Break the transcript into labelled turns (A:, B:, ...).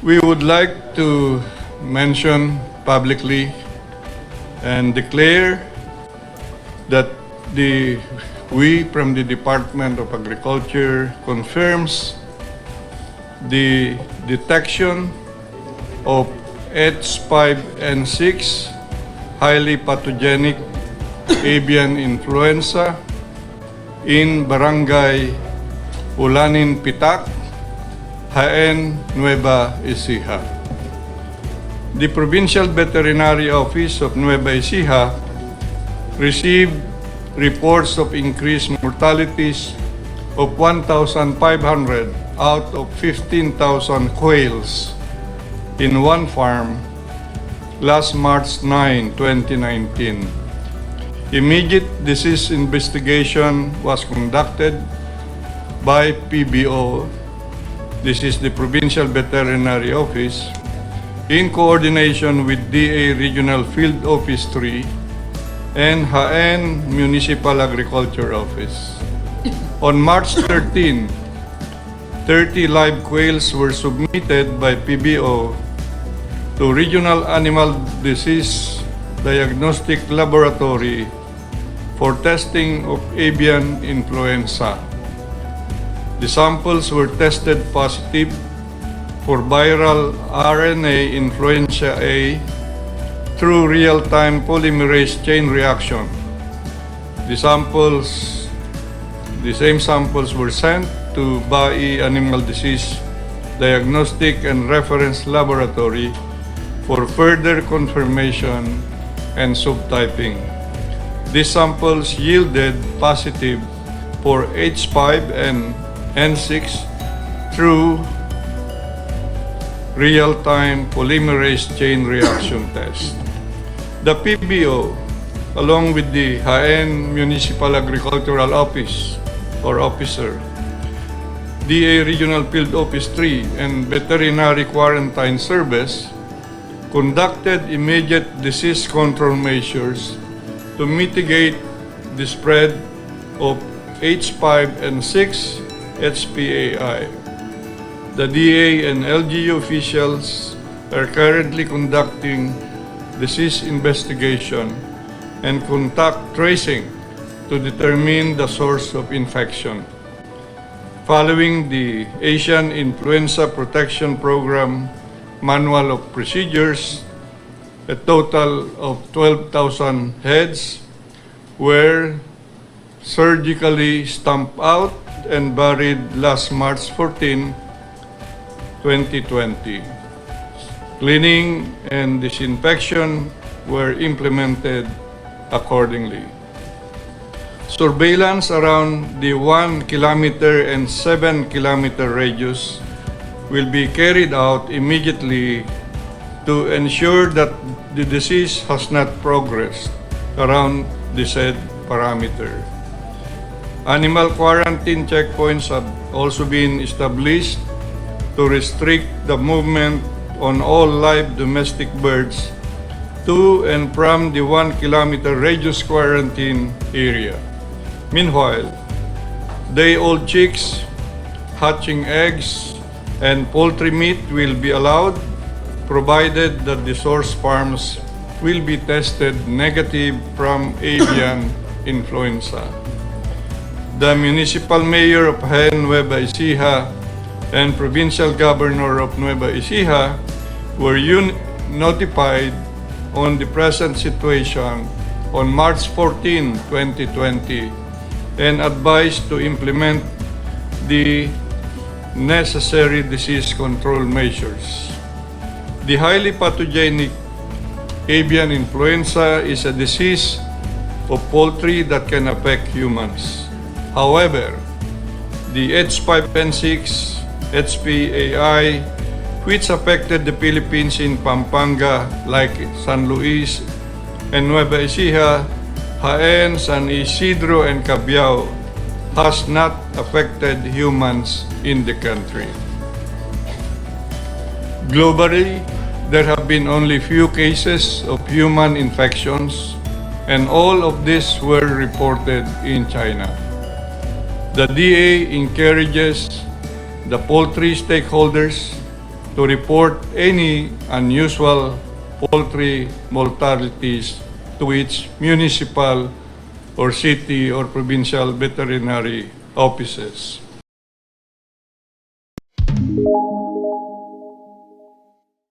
A: We would like to mention publicly and declare that we from the Department of Agriculture confirms the detection of H5N6, highly pathogenic avian influenza in barangay Ulanin Pitak, Jaen Nueva Ecija. The Provincial Veterinary Office of Nueva Ecija received reports of increased mortalities of 1,500 out of 15,000 quails in one farm last March 9, 2019. Immediate disease investigation was conducted by PBO, this is the Provincial Veterinary Office, in coordination with DA Regional Field Office 3 and Jaen Municipal Agriculture Office. On March 13, 30 live quails were submitted by PBO to Regional Animal Disease Diagnostic Laboratory for testing of avian influenza. The samples were tested positive for viral RNA influenza A through real-time polymerase chain reaction. The same samples were sent to Bayan Animal Disease Diagnostic and Reference Laboratory for further confirmation and subtyping. These samples yielded positive for H5 and N6 through real-time polymerase chain reaction test. The PBO, along with the Jaen Municipal Agricultural Office or Officer, DA Regional Field Office 3, and Veterinary Quarantine Service conducted immediate disease control measures to mitigate the spread of H5N6 HPAI. The DA and LGU officials are currently conducting disease investigation and contact tracing to determine the source of infection. Following the Asian Influenza Protection Program Manual of Procedures, a total of 12,000 heads were surgically stamped out and buried last March 14, 2020. Cleaning and disinfection were implemented accordingly. Surveillance around the 1 kilometer and 7 kilometer radius will be carried out immediately to ensure that the disease has not progressed around the said parameter. Animal quarantine checkpoints have also been established to restrict the movement on all live domestic birds to and from the 1 kilometer radius quarantine area. Meanwhile, day-old chicks, hatching eggs, and poultry meat will be allowed, provided that the source farms will be tested negative from avian influenza. The Municipal Mayor of Jaen Nueva Ecija and Provincial Governor of Nueva Ecija were notified on the present situation on March 14, 2020, and advised to implement the necessary disease control measures. The highly pathogenic avian influenza is a disease of poultry that can affect humans. However, the H5N6 HPAI, which affected the Philippines in Pampanga, like San Luis and Nueva Ecija, Jaen, San Isidro, and Cabiao, has not affected humans in the country. Globally, there have been only few cases of human infections, and all of these were reported in China. The DA encourages the poultry stakeholders to report any unusual poultry mortalities to its municipal or city or provincial veterinary offices.